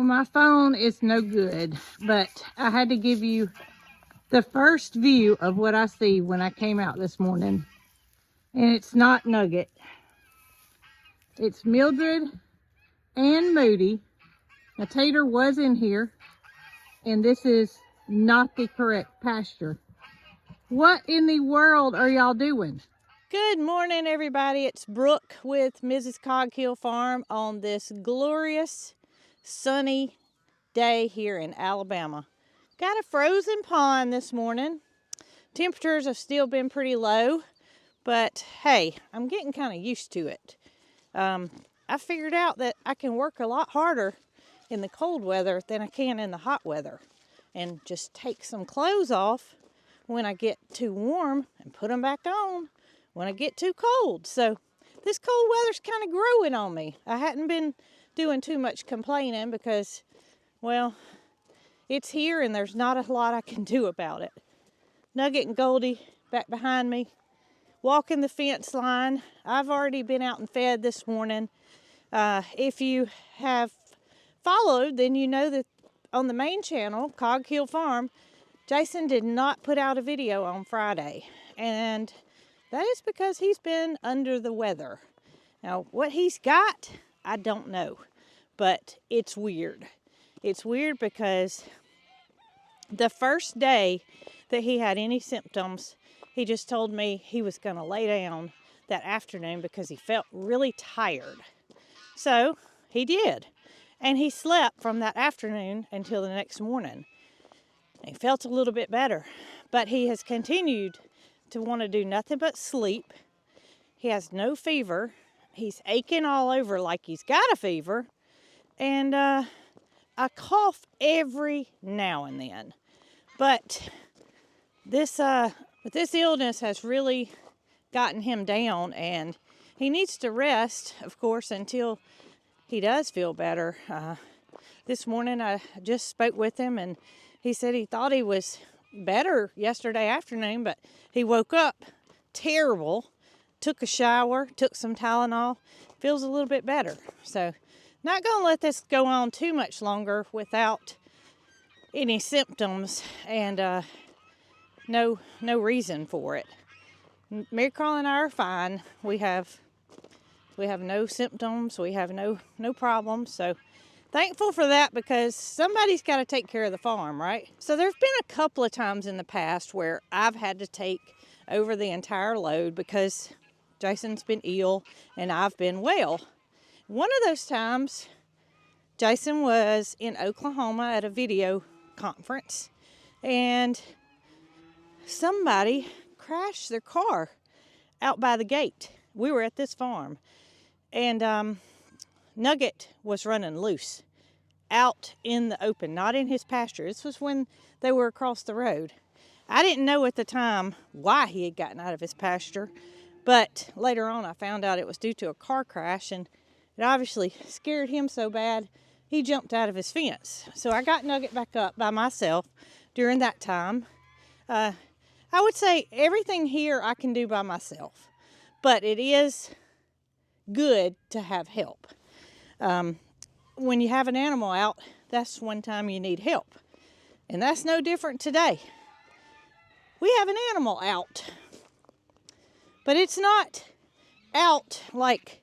my phone is no good, but I had to give you the first view of what I see when I came out this morning. And it's not Nugget. It's Mildred and Moody. Now, Tater was in here, and this is not the correct pasture. What in the world are y'all doing? Good morning, everybody. It's Brooke with Mrs. Cog Hill Farm on this glorious, sunny day here in Alabama. Got a frozen pond this morning. Temperatures have still been pretty low, but hey, I'm getting kind of used to it. I figured out that I can work a lot harder in the cold weather than I can in the hot weather, and just take some clothes off when I get too warm and put them back on when I get too cold. So this cold weather's kind of growing on me. I hadn't been doing too much complaining because, well, it's here and there's not a lot I can do about it. Nugget and Goldie back behind me, walking the fence line. I've already been out and fed this morning. If you have followed, then you know that on the main channel, Cog Hill Farm, Jason did not put out a video on Friday, and that is because he's been under the weather. Now, what he's got, I don't know, but it's weird. It's weird because the first day that he had any symptoms, he just told me he was going to lay down that afternoon because he felt really tired. So he did, and he slept from that afternoon until the next morning. He felt a little bit better, but he has continued to want to do nothing but sleep. He has no fever. He's aching all over like he's got a fever, and I cough every now and then. But this illness has really gotten him down, and he needs to rest, of course, until he does feel better. This morning I just spoke with him, and he said he thought he was better yesterday afternoon, but he woke up terrible, took a shower, took some Tylenol, feels a little bit better. So not going to let this go on too much longer without any symptoms and no reason for it. Marycarl and I are fine. We have no symptoms. We have no problems. So thankful for that, because somebody's got to take care of the farm, right? So there's been a couple of times in the past where I've had to take over the entire load because Jason's been ill and I've been well. One of those times, Jason was in Oklahoma at a video conference, and somebody crashed their car out by the gate. We were at this farm, and Nugget was running loose out in the open, not in his pasture. This was when they were across the road. I didn't know at the time why he had gotten out of his pasture, but later on I found out it was due to a car crash, and it obviously scared him so bad he jumped out of his fence. So I got Nugget back up by myself during that time. I would say everything here I can do by myself, but it is good to have help. When you have an animal out, that's one time you need help. And that's no different today. We have an animal out, but it's not out like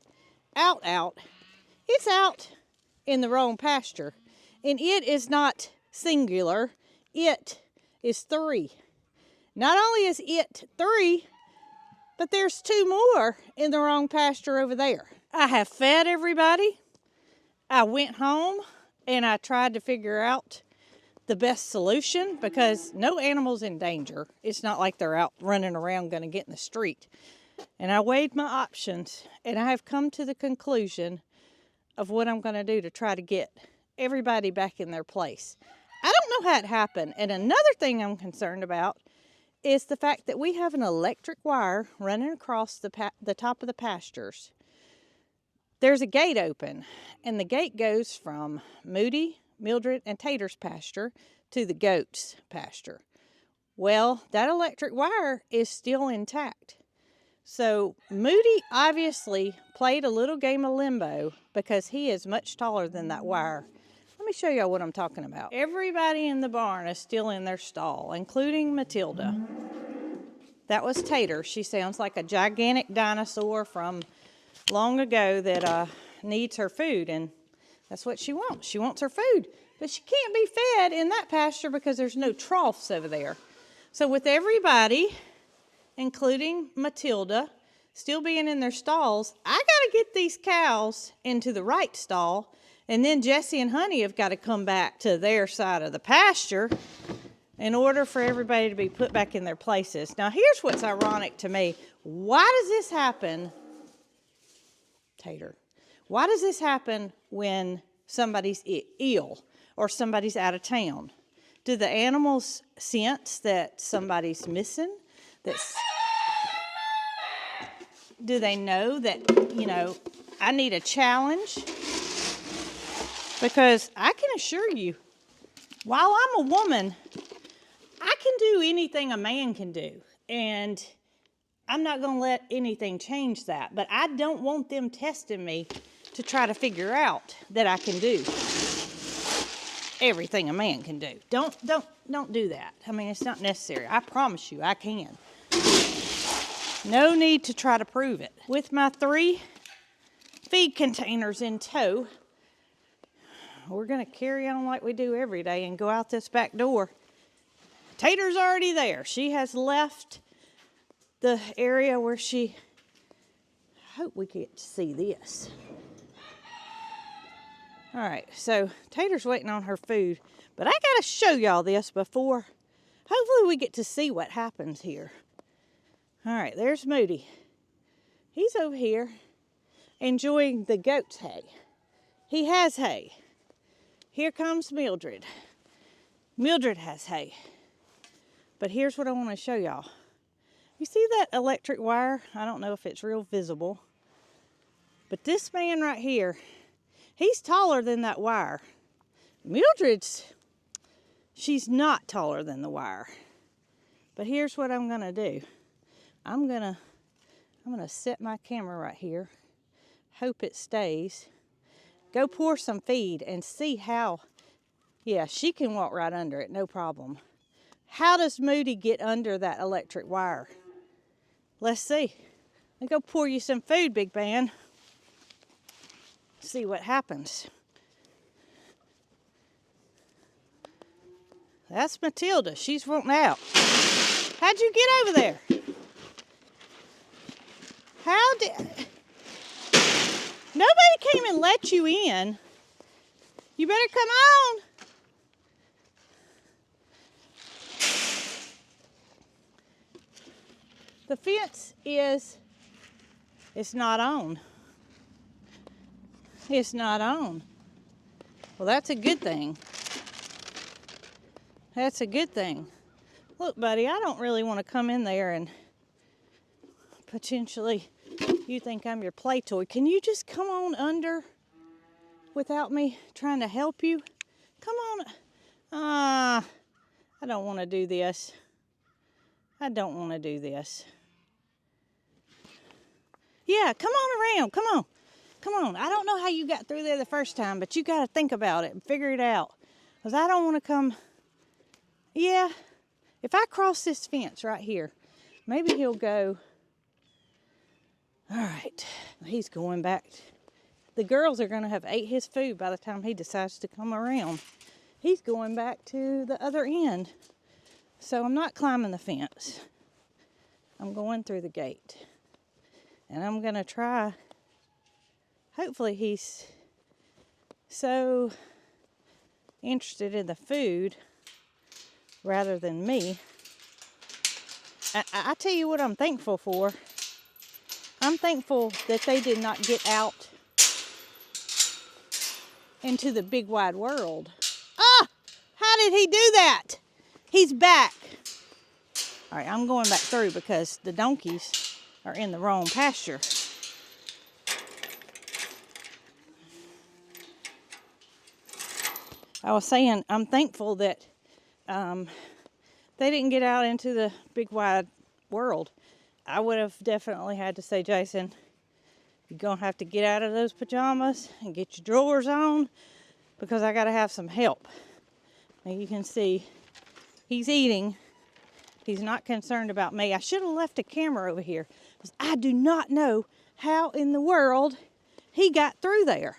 out. It's out in the wrong pasture, and it is not singular. It is three. Not only is it three, but there's two more in the wrong pasture over there. I have fed everybody. I went home and I tried to figure out the best solution, because no animal's in danger. It's not like they're out running around going to get in the street. And I weighed my options, and I have come to the conclusion of what I'm going to do to try to get everybody back in their place. I don't know how it happened. And another thing I'm concerned about is the fact that we have an electric wire running across the top of the pastures. There's a gate open, and the gate goes from Moody, Mildred, and Tater's pasture to the goats' pasture. Well, that electric wire is still intact. So Moody obviously played a little game of limbo because he is much taller than that wire. Let Let me show y'all what I'm talking about. Everybody in the barn is still in their stall, including Matilda. That was Tater. She sounds like a gigantic dinosaur from long ago that needs her food, and that's what she wants. She wants her food, but she can't be fed in that pasture because there's no troughs over there. So with everybody, including Matilda, still being in their stalls, I gotta get these cows into the right stall, and then Jessie and Honey have got to come back to their side of the pasture in order for everybody to be put back in their places. Now here's what's ironic to me. Why does this happen, Tater? Why does this happen when somebody's ill or somebody's out of town? Do the animals sense that somebody's missing? Do they know that, you know, I need a challenge? Because I can assure you, while I'm a woman, I can do anything a man can do. And I'm not going to let anything change that. But I don't want them testing me to try to figure out that I can do everything a man can do. Don't do that. I mean, it's not necessary. I promise you, I can. No need to try to prove it. With my 3 feed containers in tow, we're gonna carry on like we do every day and go out this back door. Tater's already there. She has left the area where I hope we get to see this. All right, so Tater's waiting on her food, but I gotta show y'all this before. Hopefully we get to see what happens here. All right, there's Moody. He's over here enjoying the goat's hay. He has hay. Here comes Mildred. Mildred has hay. But here's what I want to show y'all. You see that electric wire? I don't know if it's real visible. But this man right here, he's taller than that wire. She's not taller than the wire. But here's what I'm gonna do. I'm gonna set my camera right here. Hope it stays. Go pour some feed and see how, yeah, she can walk right under it, no problem. How does Moody get under that electric wire? Let's see. Let me go pour you some food, big man. See what happens. That's Matilda. She's wanting out. How'd you get over there? Nobody came and let you in. You better come on. The fence it's not on. It's not on. Well, that's a good thing. That's a good thing. Look, buddy, I don't really want to come in there and potentially you think I'm your play toy. Can you just come on under without me trying to help you? Come on. I don't want to do this. I don't want to do this. Yeah, come on around. Come on. Come on. I don't know how you got through there the first time, but you got to think about it and figure it out. Because I don't want to come. Yeah, if I cross this fence right here, maybe he'll go. All right, he's going back. The girls are going to have ate his food by the time he decides to come around. He's going back to the other end. So I'm not climbing the fence. I'm going through the gate. And I'm going to try. Hopefully he's so interested in the food rather than me. I tell you what I'm thankful for. I'm thankful that they did not get out into the big wide world. Ah! How did he do that? He's back. All right, I'm going back through because the donkeys are in the wrong pasture. I was saying I'm thankful that they didn't get out into the big wide world. I would have definitely had to say, Jason, you're going to have to get out of those pajamas and get your drawers on because I got to have some help. Now you can see he's eating. He's not concerned about me. I should have left a camera over here because I do not know how in the world he got through there.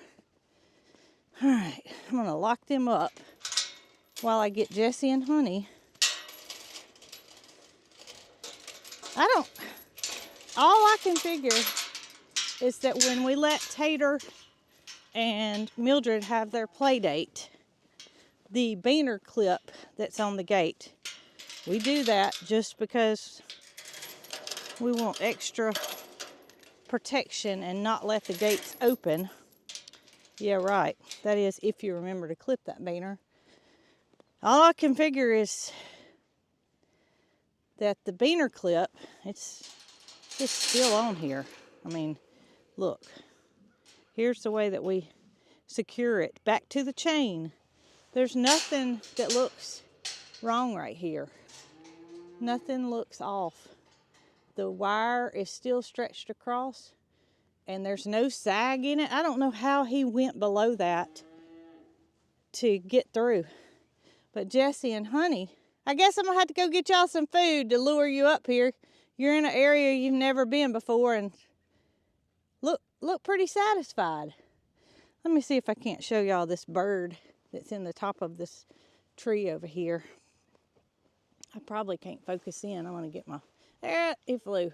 All right, I'm going to lock them up while I get Jesse and Honey. All I can figure is that when we let Tater and Mildred have their play date, the beaner clip that's on the gate, we do that just because we want extra protection and not let the gates open. Yeah, right. That is if you remember to clip that beaner. All I can figure is that the beaner clip, it's still on here. I mean, look. Here's the way that we secure it back to the chain. There's nothing that looks wrong right here. Nothing looks off. The wire is still stretched across and there's no sag in it. I don't know how he went below that to get through. But Jesse and Honey, I guess I'm gonna have to go get y'all some food to lure you up here. You're in an area you've never been before and look pretty satisfied. Let me see if I can't show y'all this bird that's in the top of this tree over here. I probably can't focus in. I want to get my, there, he flew.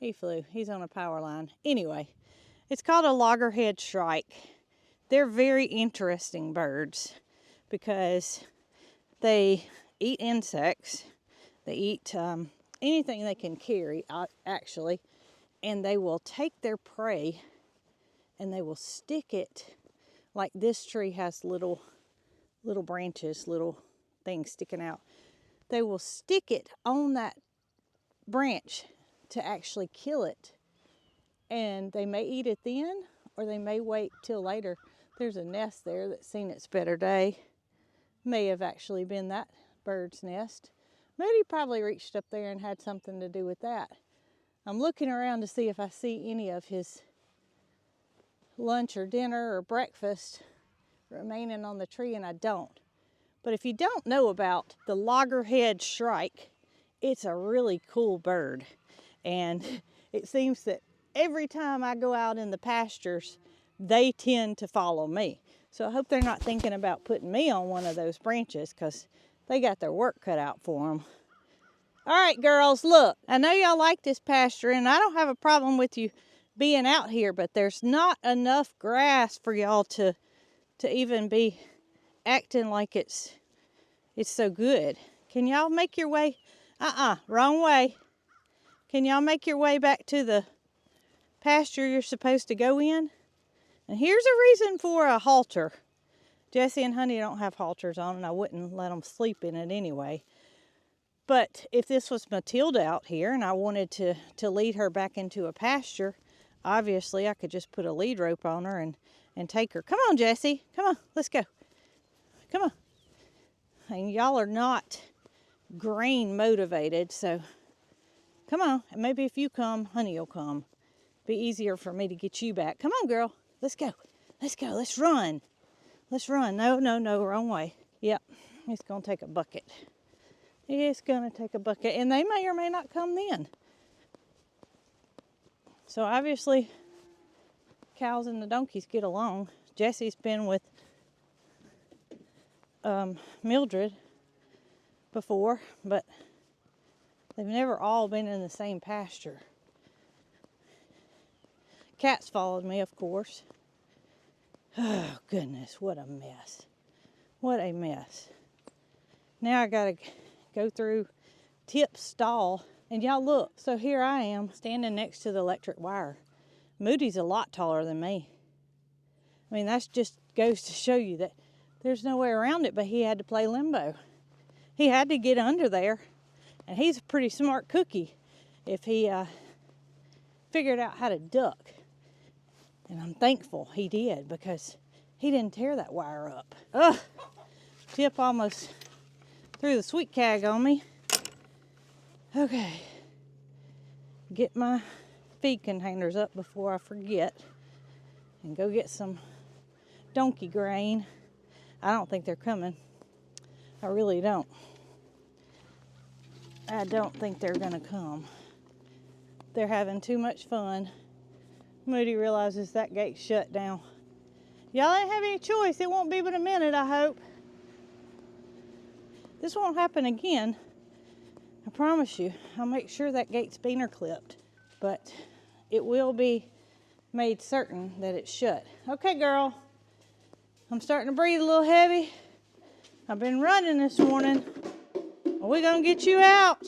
He flew. He's on a power line. Anyway, it's called a loggerhead shrike. They're very interesting birds because they eat insects. They eat anything they can carry, actually. And they will take their prey and they will stick it, like this tree has little branches, little things sticking out. They will stick it on that branch to actually kill it. And they may eat it then, or they may wait till later. There's a nest there that's seen its better day. May have actually been that bird's nest. Moody probably reached up there and had something to do with that. I'm looking around to see if I see any of his lunch or dinner or breakfast remaining on the tree, and I don't. But if you don't know about the loggerhead shrike, it's a really cool bird. And it seems that every time I go out in the pastures, they tend to follow me. So I hope they're not thinking about putting me on one of those branches because they got their work cut out for them. All right, girls, look, I know y'all like this pasture, and I don't have a problem with you being out here, but there's not enough grass for y'all to even be acting like it's so good. Can y'all make your way? Wrong way. Can y'all make your way back to the pasture you're supposed to go in? And here's a reason for a halter. Jesse and Honey don't have halters on, and I wouldn't let them sleep in it anyway. But if this was Matilda out here and I wanted to lead her back into a pasture, obviously I could just put a lead rope on her and take her. Come on, Jesse. Come on, let's go. Come on. And y'all are not grain motivated, so come on. And maybe if you come, Honey will come. Be easier for me to get you back. Come on, girl. Let's go. Let's go. Let's run. Let's run. No, wrong way. Yep, it's going to take a bucket. It's going to take a bucket, and they may or may not come then. So obviously, cows and the donkeys get along. Jesse's been with Mildred before, but they've never all been in the same pasture. Cats followed me, of course. Oh, goodness, what a mess. What a mess. Now I gotta go through Tip's stall. And y'all look, so here I am standing next to the electric wire. Moody's a lot taller than me. I mean, that just goes to show you that there's no way around it, but he had to play limbo. He had to get under there, and he's a pretty smart cookie if he figured out how to duck. And I'm thankful he did, because he didn't tear that wire up. Ugh! Tip almost threw the sweet cag on me. Okay, get my feed containers up before I forget and go get some donkey grain. I don't think they're coming. I really don't. I don't think they're gonna come. They're having too much fun. Moody realizes that gate's shut down. Y'all ain't have any choice. It won't be but a minute, I hope. This won't happen again. I promise you. I'll make sure that gate's beaner clipped. But it will be made certain that it's shut. Okay, girl. I'm starting to breathe a little heavy. I've been running this morning. We're gonna get you out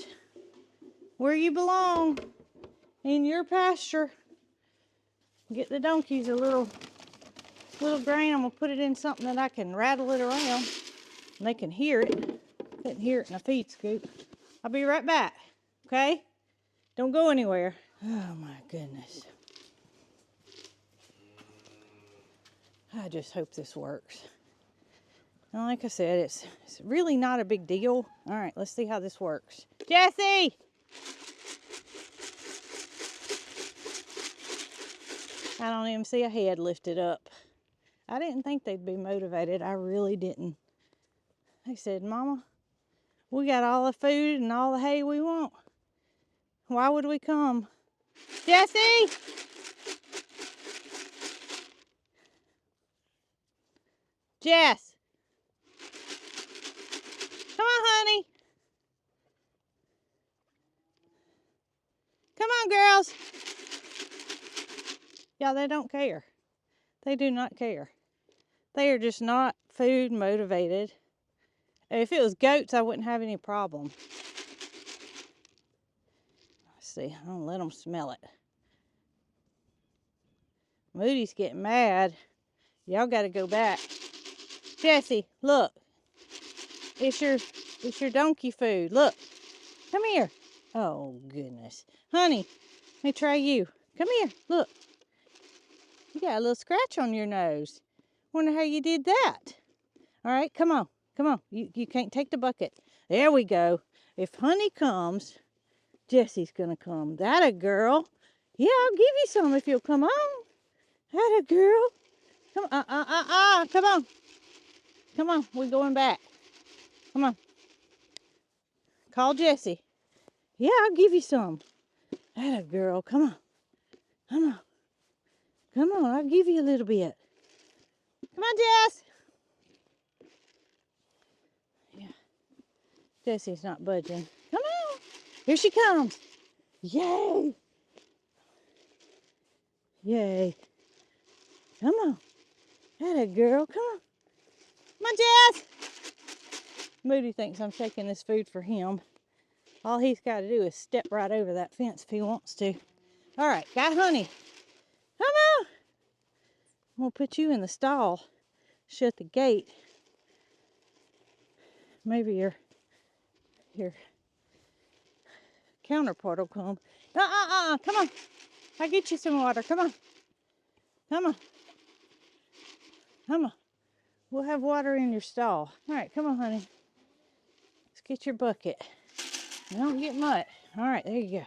where you belong, in your pasture. Get the donkeys a little grain. I'm gonna put it in something that I can rattle it around and they can hear it. Couldn't hear it in a feed scoop. I'll be right back, okay? Don't go anywhere. Oh my goodness. I just hope this works. And like I said, it's really not a big deal. All right, let's see how this works. Jesse! I don't even see a head lifted up. I didn't think they'd be motivated. I really didn't. They said, Mama, we got all the food and all the hay we want. Why would we come? Jesse! Jess! Come on, honey. Come on, girls. Yeah, they don't care. They do not care. They are just not food motivated. If it was goats, I wouldn't have any problem. Let's see. I'm gonna let them smell it. Moody's getting mad. Y'all gotta go back. Jesse, look. It's your donkey food. Look. Come here. Oh, goodness. Honey, let me try you. Come here. Look. You got a little scratch on your nose. Wonder how you did that. All right, come on. Come on. You can't take the bucket. There we go. If Honey comes, Jesse's going to come. That a girl. Yeah, I'll give you some if you'll come on. That a girl. Come on. Come on. Come on. We're going back. Come on. Call Jesse. Yeah, I'll give you some. That a girl. Come on. Come on. Come on. I'll give you a little bit. Come on, Jess. Yeah. Jesse's not budging. Come on. Here she comes. Yay. Yay. Come on. That a girl. Come on. Come on, Jess. Moody thinks I'm taking this food for him. All he's got to do is step right over that fence if he wants to. All right, got Honey. Come on. I'm going to put you in the stall. Shut the gate. Maybe your counterpart will come. Come on. I'll get you some water. Come on. Come on. Come on. We'll have water in your stall. All right, come on, honey. Let's get your bucket. Don't get much. All right, there you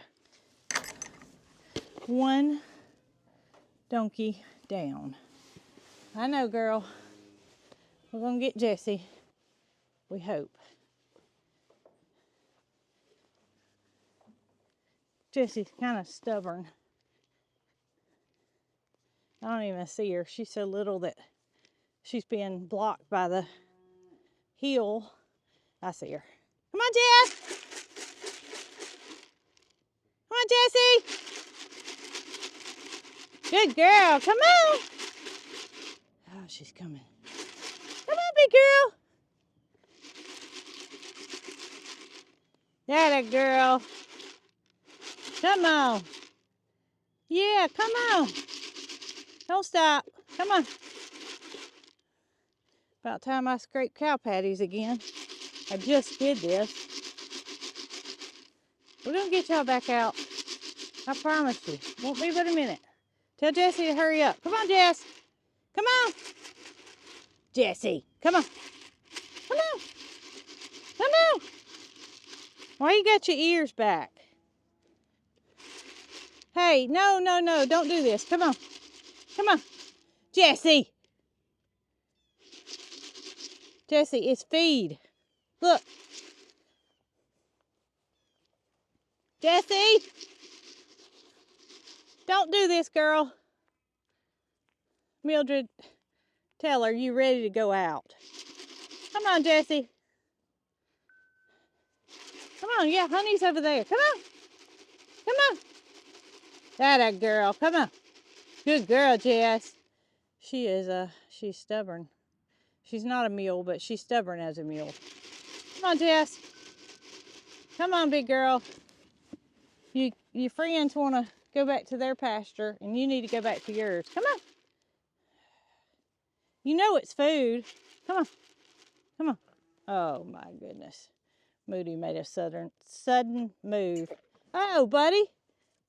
go. One donkey down. I know, girl. We're going to get Jesse. We hope. Jesse's kind of stubborn. I don't even see her. She's so little that she's being blocked by the hill. I see her. Come on, Jess. Come on, Jessie. Good girl. Come on. Oh, she's coming. Come on, big girl. That a girl. Come on. Yeah, come on. Don't stop. Come on. About time I scrape cow patties again. I just did this. We're going to get y'all back out. I promise you. Won't be but a minute. Tell Jessie to hurry up. Come on, Jess. Come on. Jessie, come on. Come on. Come on. Why you got your ears back? Hey, no. Don't do this. Come on. Come on. Jessie. Jesse, it's feed. Look. Jesse! Don't do this, girl. Mildred, tell her you ready to go out. Come on, Jesse. Come on, yeah, honey's over there. Come on. Come on. That girl, come on. Good girl, Jess. She's stubborn. She's not a mule, but she's stubborn as a mule. Come on, Jess. Come on, big girl. Your friends want to go back to their pasture, and you need to go back to yours. Come on. You know it's food. Come on. Come on. Oh, my goodness. Moody made a sudden move. Oh, buddy.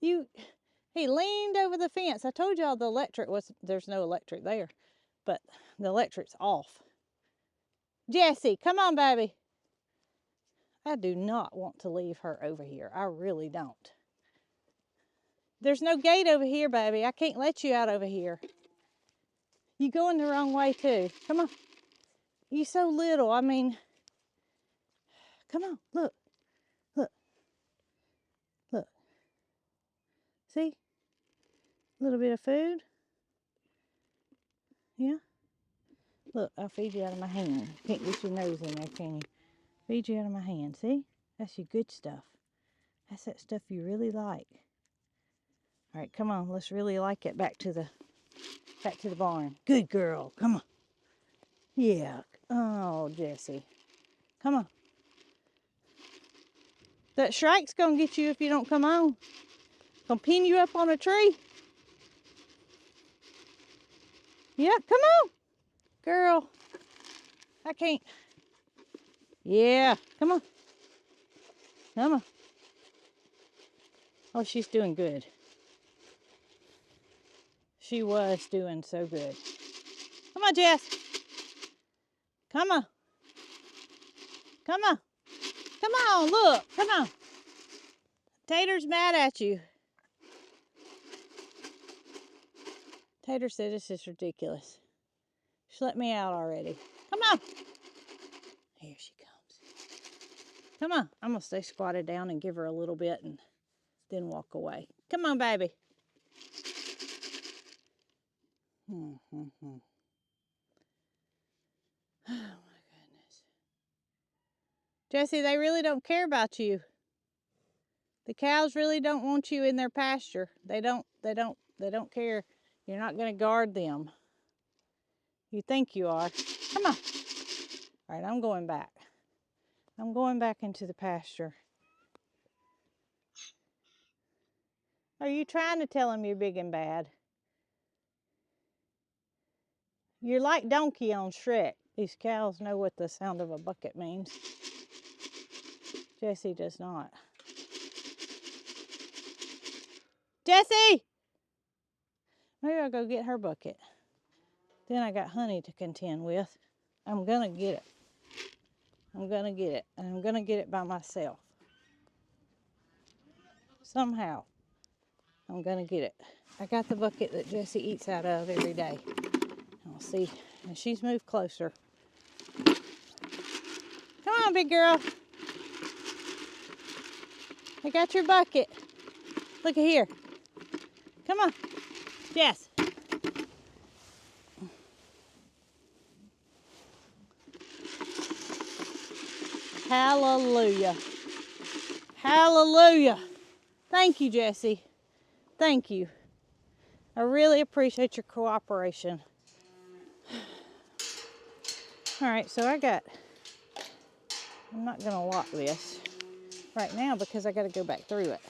He leaned over the fence. I told y'all there's no electric there, but the electric's off. Jessie, come on, baby. I do not want to leave her over here. I really don't. There's no gate over here, baby. I can't let you out over here. You going the wrong way, too. Come on. You so little. I mean, come on. Look. Look. Look. See? A little bit of food. Yeah. Look, I'll feed you out of my hand. Can't get your nose in there, can you? Feed you out of my hand. See? That's your good stuff. That's that stuff you really like. All right, come on. Let's really like it back to the barn. Good girl. Come on. Yeah. Oh, Jessie. Come on. That shrike's gonna get you if you don't come on. Gonna pin you up on a tree. Yeah, come on. Girl. I can't. Yeah, come on. Come on. Oh, she's doing good. She was doing so good. Come on, Jess. Come on. Come on. Come on, look. Come on. Tater's mad at you. Tater said this is ridiculous. She let me out already. Come on. Here she comes. Come on. I'm going to stay squatted down and give her a little bit and then walk away. Come on, baby. Oh, my goodness. Jessie, they really don't care about you. The cows really don't want you in their pasture. They don't care. You're not going to guard them. You think you are. Come on. All right, I'm going back. I'm going back into the pasture. Are you trying to tell them you're big and bad? You're like Donkey on Shrek. These cows know what the sound of a bucket means. Jessie does not. Jessie! Maybe I'll go get her bucket. Then I got honey to contend with. I'm gonna get it. I'm gonna get it. And I'm gonna get it by myself. Somehow. I'm gonna get it. I got the bucket that Jessie eats out of every day. I'll see. And she's moved closer. Come on, big girl. I got your bucket. Look at here. Come on. Jess. Hallelujah. Hallelujah. Thank you, Jessie. Thank you. I really appreciate your cooperation. All right, so I'm not gonna lock this right now because I gotta go back through it.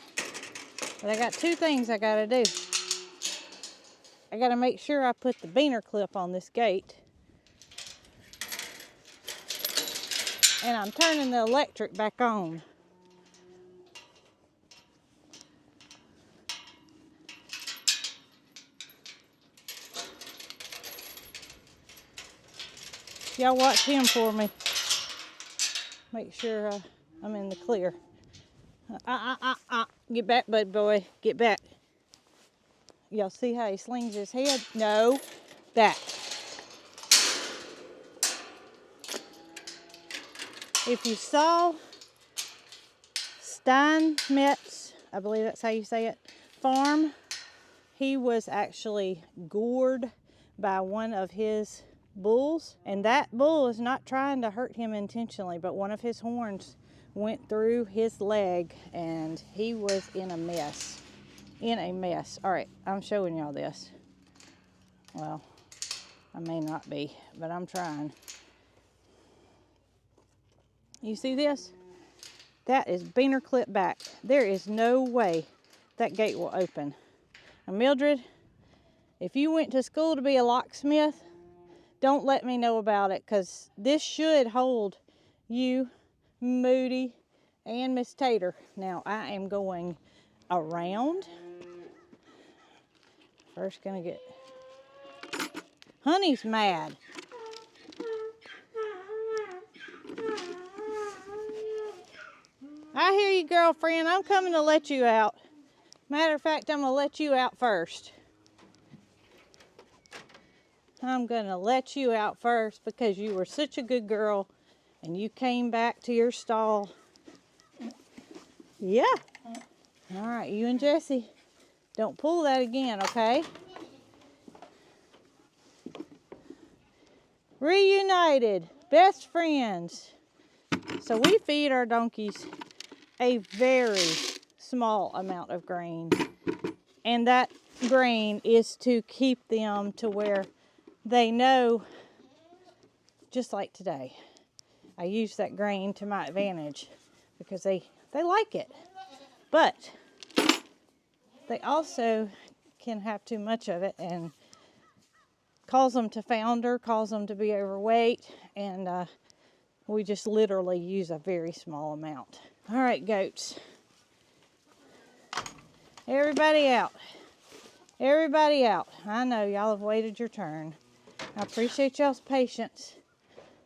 But I got two things I gotta do. I gotta make sure I put the beaner clip on this gate. And I'm turning the electric back on. Y'all watch him for me. Make sure I'm in the clear. Get back, bud boy. Get back. Y'all see how he slings his head? No. That. If you saw Steinmetz, I believe that's how you say it, farm, he was actually gored by one of his bulls, and that bull is not trying to hurt him intentionally, but one of his horns went through his leg and he was in a mess. All right, I'm showing y'all this. Well, I may not be, but I'm trying. You see this? That is beaner clip back. There is no way that gate will open. Now, Mildred, if you went to school to be a locksmith, don't let me know about it, because this should hold you, Moody, and Miss Tater. Now, I am going around. First gonna get... Honey's mad. I hear you, girlfriend. I'm coming to let you out. Matter of fact, I'm gonna let you out first. I'm gonna let you out first because you were such a good girl and you came back to your stall. Yeah. All right, you and Jessie, don't pull that again, okay? Reunited, best friends. So we feed our donkeys a very small amount of grain, and that grain is to keep them to where they know, just like today, I use that grain to my advantage because they like it. But they also can have too much of it and cause them to founder, cause them to be overweight, and we just literally use a very small amount. All right, goats. Everybody out. Everybody out. I know y'all have waited your turn. I appreciate y'all's patience.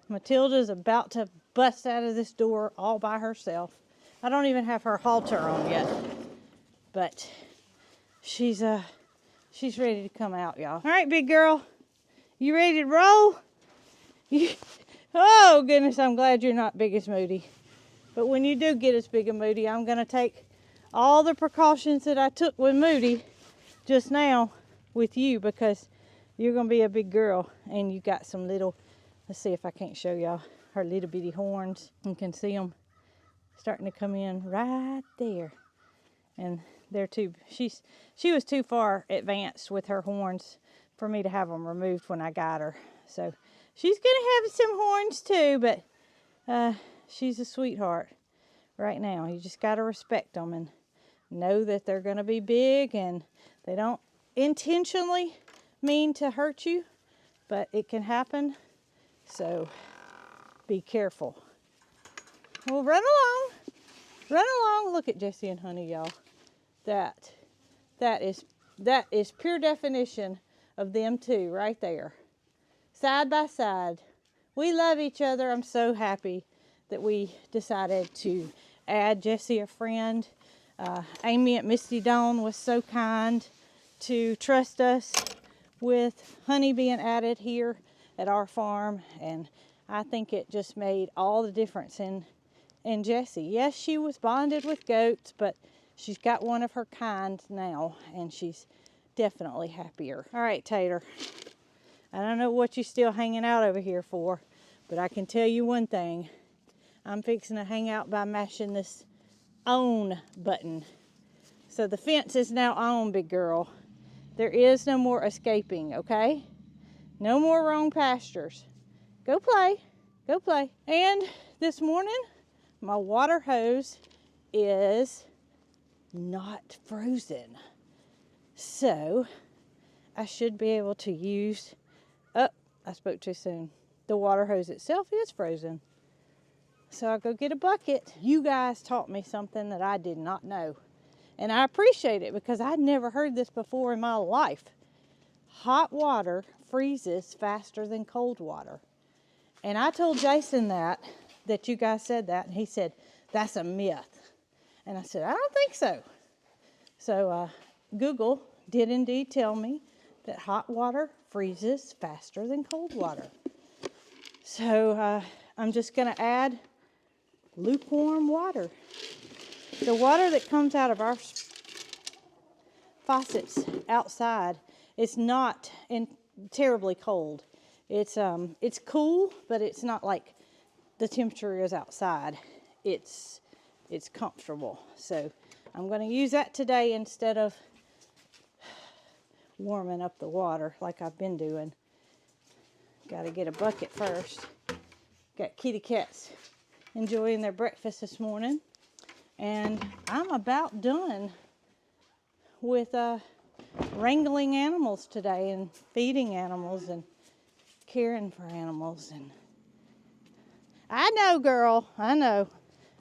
Matilda's about to bust out of this door all by herself. I don't even have her halter on yet, but she's ready to come out, y'all. All right, big girl, you ready to roll? Oh goodness, I'm glad you're not big as Moody. But when you do get as big as Moody, I'm gonna take all the precautions that I took with Moody just now with you, because you're gonna be a big girl and you got some little, let's see if I can't show y'all her little bitty horns. You can see them starting to come in right there. And they're too, she was too far advanced with her horns for me to have them removed when I got her. So she's gonna have some horns too, but she's a sweetheart right now. You just gotta respect them and know that they're gonna be big, and they don't intentionally mean to hurt you, but it can happen. So be careful. Well, run along. Run along. Look at Jessie and Honey, y'all. That is pure definition of them two right there. Side by side. We love each other. I'm so happy that we decided to add Jessie a friend. Amy at Misty Dawn was so kind to trust us with Honey being added here at our farm, and I think it just made all the difference in Jessie. Yes, she was bonded with goats, but she's got one of her kind now, and she's definitely happier. All right, Tater. I don't know what you're still hanging out over here for, but I can tell you one thing. I'm fixing to hang out by mashing this on button. So the fence is now on, big girl. There is no more escaping, okay? No more wrong pastures. Go play. Go play. And this morning, my water hose is not frozen. So I should be able to use, oh, I spoke too soon. The water hose itself is frozen. So I'll go get a bucket. You guys taught me something that I did not know. And I appreciate it because I'd never heard this before in my life. Hot water freezes faster than cold water. And I told Jason that you guys said that, and he said, that's a myth. And I said, I don't think so. So Google did indeed tell me that hot water freezes faster than cold water. So I'm just gonna add lukewarm water. The water that comes out of our faucets outside is not terribly cold. It's cool, but it's not like the temperature is outside. It's comfortable. So I'm going to use that today instead of warming up the water like I've been doing. Got to get a bucket first. Got kitty cats enjoying their breakfast this morning. And I'm about done with wrangling animals today and feeding animals and caring for animals. And I know, girl, I know.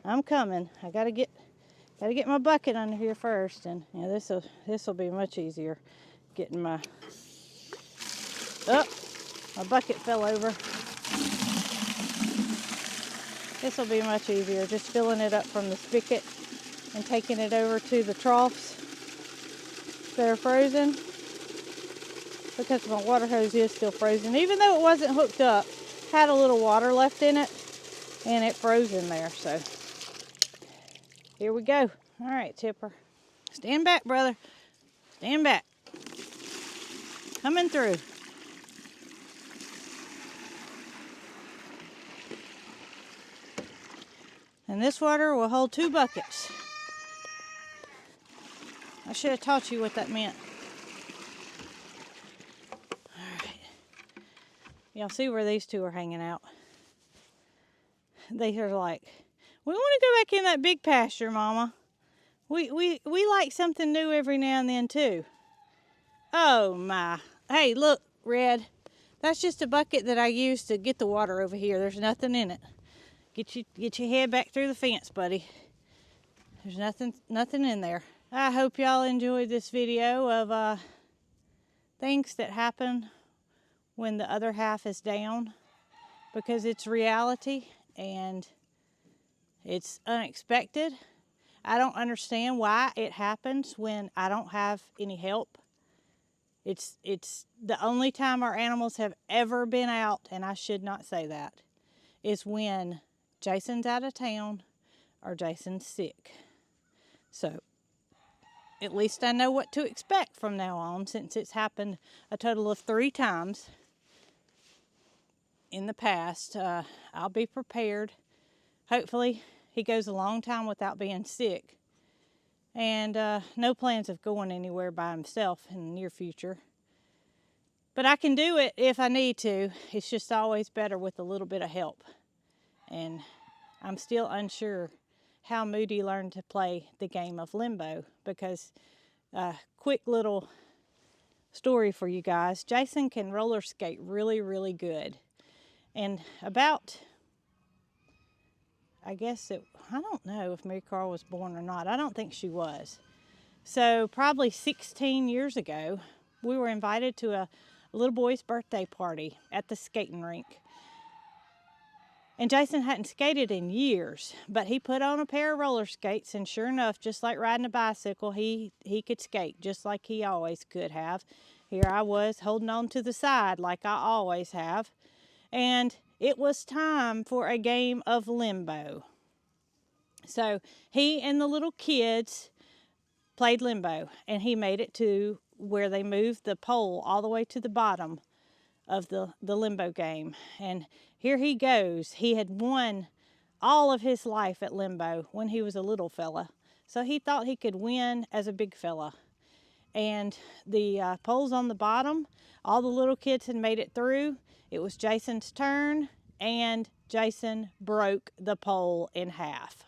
I'm coming. I gotta get my bucket under here first, and you know, this will be much easier. Getting my bucket fell over. This will be much easier. Just filling it up from the spigot and taking it over to the troughs that are frozen, because my water hose is still frozen. Even though it wasn't hooked up, had a little water left in it, and it froze in there. So here we go. All right, Tipper. Stand back, brother. Stand back. Coming through. And this water will hold 2 buckets. I should have taught you what that meant. All right. Y'all see where these two are hanging out? They are like, we want to go back in that big pasture, Mama. We like something new every now and then too. Oh my. Hey, look, Red. That's just a bucket that I used to get the water over here. There's nothing in it. Get your head back through the fence, buddy. There's nothing in there. I hope y'all enjoyed this video of things that happen when the other half is down, because it's reality and it's unexpected. I don't understand why it happens when I don't have any help. It's the only time our animals have ever been out, and I should not say that, is when Jason's out of town or Jason's sick. So at least I know what to expect from now on, since it's happened a total of 3 times in the past. I'll be prepared. Hopefully he goes a long time without being sick. And no plans of going anywhere by himself in the near future. But I can do it if I need to. It's just always better with a little bit of help. And I'm still unsure how Moody learned to play the game of limbo, because quick little story for you guys. Jason can roller skate really, really good. And about, I don't know if Marycarl was born or not. I don't think she was. So probably 16 years ago, we were invited to a little boy's birthday party at the skating rink. And Jason hadn't skated in years, but he put on a pair of roller skates, and sure enough, just like riding a bicycle, he could skate just like he always could have. Here I was holding on to the side like I always have. And it was time for a game of limbo. So he and the little kids played limbo, and he made it to where they moved the pole all the way to the bottom of the limbo game. And here he goes. He had won all of his life at limbo when he was a little fella. So he thought he could win as a big fella. And the pole's on the bottom. All the little kids had made it through. It was Jason's turn, and Jason broke the pole in half.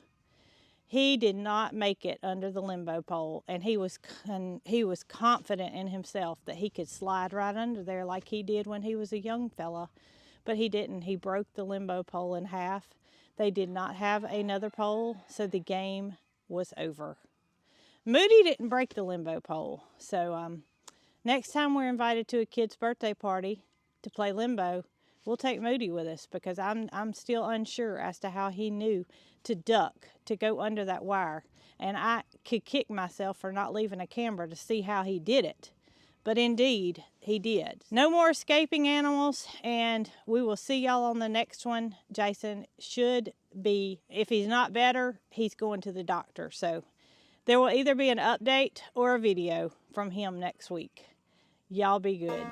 He did not make it under the limbo pole, and he was confident in himself that he could slide right under there like he did when he was a young fella, but he didn't. He broke the limbo pole in half. They did not have another pole, so the game was over. Moody didn't break the limbo pole, so next time we're invited to a kid's birthday party to play limbo, we'll take Moody with us, because I'm still unsure as to how he knew to duck, to go under that wire. And I could kick myself for not leaving a camera to see how he did it. But indeed, he did. No more escaping animals, and we will see y'all on the next one. Jason should be, if he's not better, he's going to the doctor. So there will either be an update or a video from him next week. Y'all be good.